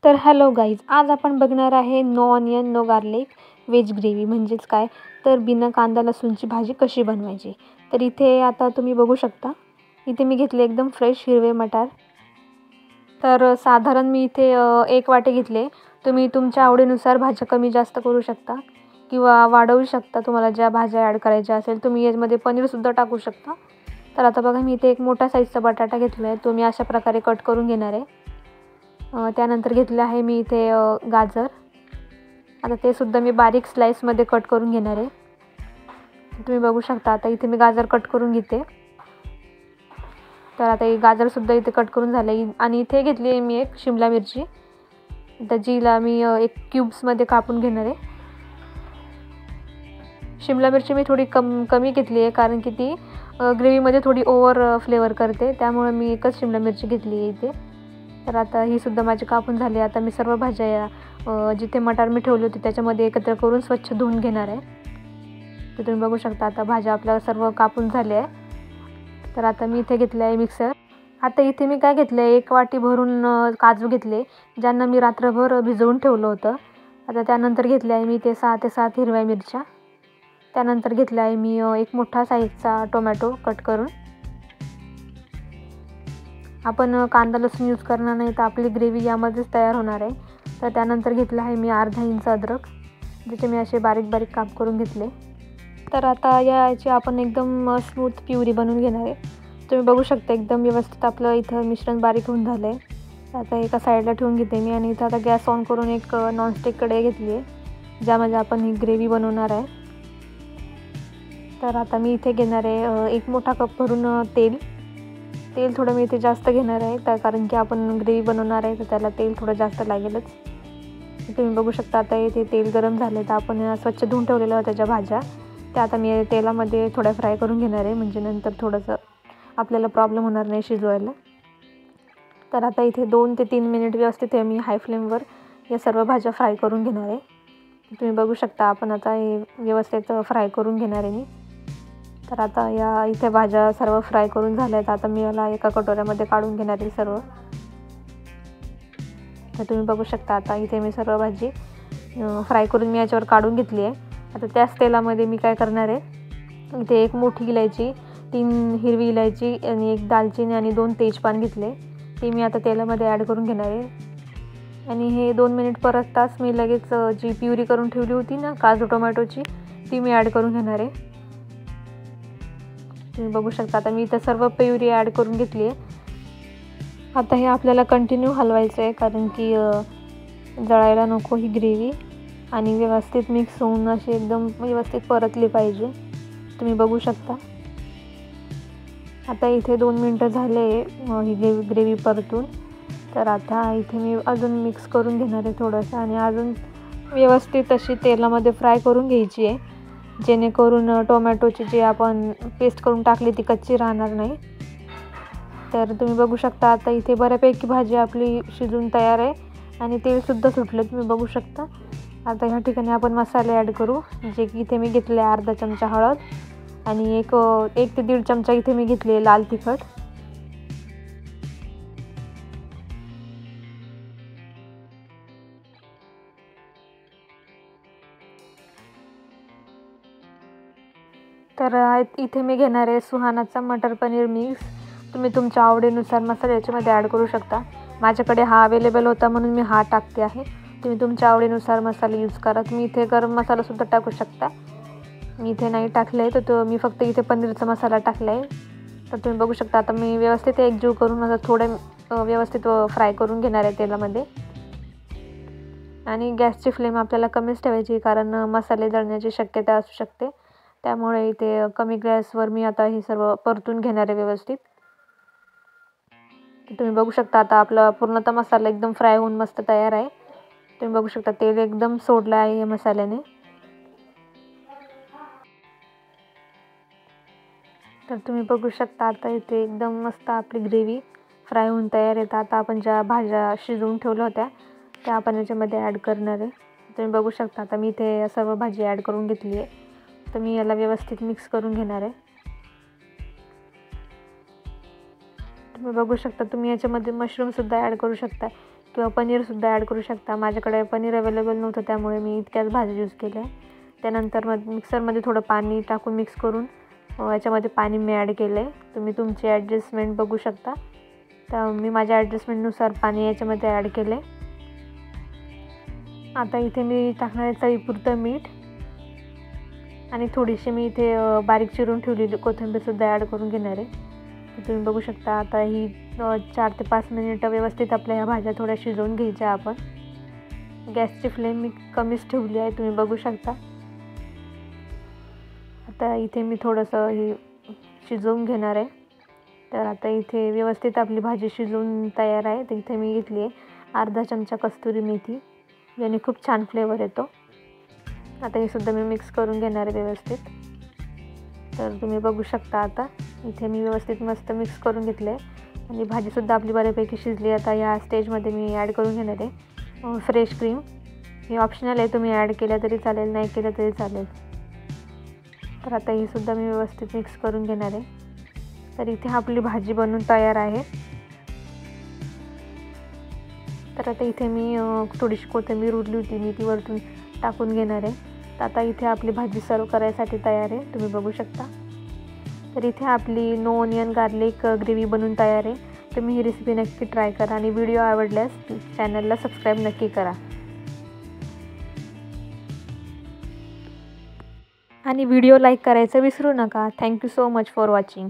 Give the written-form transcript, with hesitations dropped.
तर hello guys, आज आपण बघणार आहे no onion no garlic veg gravy. म्हणजेच काय, तर बिना कांदा लसूणची भाजी कशी बनवायची. तर इथे आता तुम्ही बघू शकता, इथे मी घेतले एकदम फ्रेश हिरवे मटार. तर साधारण मी इथे 1 वाटी घेतले. तुम्ही तुमच्या आवडीनुसार भाज्या कमी जास्त करू शकता किंवा वाढवू शकता. तुम्हाला ज्या भाज्या ॲड करायच्या असेल, तुम्ही यामध्ये पनीरसुद्धा टाकू शकता. तर आता बघा, मी इथे एक मोठा साईजचा बटाटा घेतला आहे. तो मी अशा प्रकारे कट करून घेणार आहे. त्यानंतर घेतले आहे मी इथे गाजर. आता ते सुद्धा मी बारीक स्लाइसमध्ये कट करून घेणार आहे. तुम्ही बघू शकता, आता इथे मी गाजर कट करून घेते. तर आता हे गाजरसुद्धा इथे कट करून झाले. आणि इथे घेतली आहे मी एक शिमला मिरची. त्याचीला मी एक क्यूब्समध्ये कापून घेणार आहे. शिमला मिरची मी थोडी कमी घेतली आहे, कारण की ती ग्रेव्हीमध्ये थोडी ओव्हर फ्लेवर करते. त्यामुळे मी एकच शिमला मिरची घेतली आहे इथे. तर आता ही सुद्धा माझी कापून झाली. आता मी सर्व भाज्या जिथे मटार मी ठेवली होती त्याच्यामध्ये एकत्र करून स्वच्छ धुवून घेणार आहे. तर तुम्ही बघू शकता, आता भाज्या आपल्याला सर्व कापून झाल्या आहे. तर आता मी इथे घेतलं आहे मिक्सर. आता इथे मी काय घेतलं आहे, 1 वाटी भरून काजू घेतले, ज्यांना मी रात्रभर भिजवून ठेवलं होतं. आता त्यानंतर घेतले आहे मी ते 6 ते 7 हिरव्या मिरच्या. त्यानंतर घेतला आहे मी एक मोठा साईजचा टोमॅटो कट करून. आपण कांदा लसूण यूज करणार नाही, तर आपली ग्रेव्ही यामध्येच तयार होणार आहे. तर त्यानंतर घेतलं आहे मी अर्धा इंच अद्रक, ज्याचे मी असे बारीक बारीक काप करून घेतले. तर आता याची आपण एकदम स्मूथ प्युरी बनवून घेणार आहे. तुम्ही बघू शकता, एकदम व्यवस्थित आपलं इथं मिश्रण बारीक होऊन झालं आहे. आता एका साईडला ठेवून घेते मी. आणि इथं आता गॅस ऑन करून एक नॉनस्टिक कढई घेतली आहे, ज्यामध्ये आपण ही ग्रेव्ही बनवणार आहे. तर आता मी इथे घेणार आहे 1 मोठा कप भरून तेल थोडं मी इथे जास्त घेणार आहे, तर कारण की आपण ग्रेव्ही बनवणार आहे, तर त्याला तेल थोडं जास्त लागेलच. तुम्ही बघू शकता, आता इथे तेल गरम झाले. तर आपण स्वच्छ धुवून ठेवलेल्या होत्या ज्या भाज्या, त्या आता मी तेलामध्ये थोड्या फ्राय करून घेणार आहे, म्हणजे नंतर थोडंसं आपल्याला प्रॉब्लेम होणार नाही शिजवायला. तर आता इथे 2 ते 3 मिनिट व्यवस्थित मी हाय फ्लेमवर या सर्व भाज्या फ्राय करून घेणार आहे. तुम्ही बघू शकता, आपण आता हे व्यवस्थित फ्राय करून घेणार आहे मी. तर आता या इथे भाज्या सर्व फ्राय करून झाल्या आहेत. आता मी याला एका कटोऱ्यामध्ये काढून घेणार आहे सर्व. तर तुम्ही बघू शकता, आता इथे मी सर्व भाजी फ्राय करून मी याच्यावर काढून घेतली आहे. आता त्याच तेलामध्ये मी काय करणार आहे, इथे 1 मोठी इलायची, 3 हिरवी इलायची आणि 1 दालचिनी आणि 2 तेजपान घेतले. ते मी आता तेलामध्ये ॲड करून घेणार आहे. आणि हे 2 मिनिट परतताच मी लगेच जी प्युरी करून ठेवली होती ना काजू टोमॅटोची, ती मी ॲड करून घेणार आहे. तुम्ही बघू शकता, आता मी इथं सर्व प्युरी ॲड करून घेतली आहे. आता हे आपल्याला कंटिन्यू हलवायचं आहे, कारण की जळायला नको ही ग्रेव्ही. आणि व्यवस्थित मिक्स होऊन अशी एकदम व्यवस्थित परतली पाहिजे. तुम्ही बघू शकता, आता इथे 2 मिनटं झाले ही ग्रेव्ही परतून. तर आता इथे मी अजून मिक्स करून घेणार आहे थोडंसं, आणि अजून व्यवस्थित अशी तेलामध्ये फ्राय करून घ्यायची आहे, जेणेकरून टोमॅटोची जी आपण पेस्ट करून टाकली ती कच्ची राहणार नाही. तर तुम्ही बघू शकता, आता इथे बऱ्यापैकी भाजी आपली शिजून तयार आहे आणि तेलसुद्धा सुटलं, तुम्ही बघू शकता. आता ह्या ठिकाणी आपण मसाले ॲड करू, जे की इथे मी घेतले अर्धा चमचा हळद आणि 1 ते 1.5 चमचा इथे मी घेतले लाल तिखट. तर इथे मी घेणार आहे सुहानाचा मटर पनीर मिक्स. तुम्ही तुमच्या आवडीनुसार मसाले याच्यामध्ये ॲड करू शकता. माझ्याकडे हा अवेलेबल होता म्हणून मी हा टाकते आहे. तुम्ही तुमच्या आवडीनुसार मसाले यूज करा. तुम्ही इथे गरम मसालासुद्धा टाकू शकता. मी इथे नाही टाकलं आहे, तर मी फक्त इथे पनीरचा मसाला टाकला आहे. तर तुम्ही बघू शकता, आता मी व्यवस्थित एकजीव करून आता थोडं व्यवस्थित फ्राय करून घेणार आहे तेलामध्ये. आणि गॅसची फ्लेम आपल्याला कमीच ठेवायची, कारण मसाले जळण्याची शक्यता असू शकते. त्यामुळे इथे कमी गॅसवर मी आता हे सर्व परतून घेणार आहे व्यवस्थित. तुम्ही बघू शकता, आता आपला पूर्णतः मसाला एकदम फ्राय होऊन मस्त तयार आहे. तुम्ही बघू शकता, तेल एकदम सोडलं आहे या मसाल्याने. तर तुम्ही बघू शकता, आता इथे एकदम मस्त आपली ग्रेव्ही फ्राय होऊन तयार आहे. आता आपण ज्या भाज्या शिजवून ठेवल्या होत्या त्या आपण याच्यामध्ये ॲड करणार आहे. तुम्ही बघू शकता, आता मी इथे सर्व भाजी ॲड करून घेतली आहे. तर मी याला व्यवस्थित मिक्स करून घेणार आहे. तुम्ही बघू शकता, तुम्ही याच्यामध्ये मशरूमसुद्धा ॲड करू शकता. किंवा पनीरसुद्धा ॲड करू शकता. माझ्याकडे पनीर अवेलेबल नव्हतं त्यामुळे मी इतक्याच भाज्या यूज केल्या. त्यानंतर मिक्सरमध्ये थोडं पाणी टाकून मिक्स करून याच्यामध्ये पाणी मी ॲड केलं आहे. तुम्ही तुमची ॲडजस्टमेंट बघू शकता. तर मी माझ्या ॲडजस्टमेंटनुसार पाणी याच्यामध्ये ॲड केलं आहे. आता इथे मी टाकणार आहे चवीपुरतं मीठ आणि थोडीशी मी इथे बारीक चिरून ठेवलेली कोथिंबीरसुद्धा ॲड करून घेणार आहे. तर तुम्ही बघू शकता. आता ही 4 ते 5 मिनिटं व्यवस्थित आपल्या ह्या भाज्या थोड्या शिजवून घ्यायच्या आपण. गॅसची फ्लेम मी कमीच ठेवली आहे, तुम्ही बघू शकता. आता इथे मी थोडंसं हे शिजवून घेणार आहे. तर आता इथे व्यवस्थित आपली भाजी शिजवून तयार आहे. तर इथे मी घेतली आहे अर्धा चमचा कस्तुरी मेथी, याने खूप छान फ्लेवर येतो. आता हे सुद्धा मी मिक्स करून घेणार आहे व्यवस्थित. तर तुम्ही बघू शकता. आता इथे मी व्यवस्थित मस्त मिक्स करून घेतले आणि भाजीसुद्धा आपली बऱ्यापैकी शिजली. आता या स्टेजमध्ये मी ॲड करून घेणार आहे फ्रेश क्रीम. हे ऑप्शनल आहे, तुम्ही ॲड केलं तरी चालेल, नाही केलं तरी चालेल. तर आता ही सुद्धा मी व्यवस्थित मिक्स करून घेणार आहे. तर इथे आपली भाजी बनवून तयार आहे. तर आता इथे मी थोडीशी कोथिंबीर उरली होती, मी ती वरतून टाकून घेणार आहे. तर आता इथे आपली भाजी सर्व करायसाठी तयार आहे, तुम्ही बघू शकता. तर इथे आपली नो ऑनियन गार्लिक ग्रेव्ही बनवून तयार आहे. तुम्ही ही रेसिपी नक्की ट्राय करा आणि व्हिडिओ आवडल्यास चॅनलला सबस्क्राईब नक्की करा. आणि व्हिडिओ लाईक करायचं विसरू नका. Thank you so much for watching.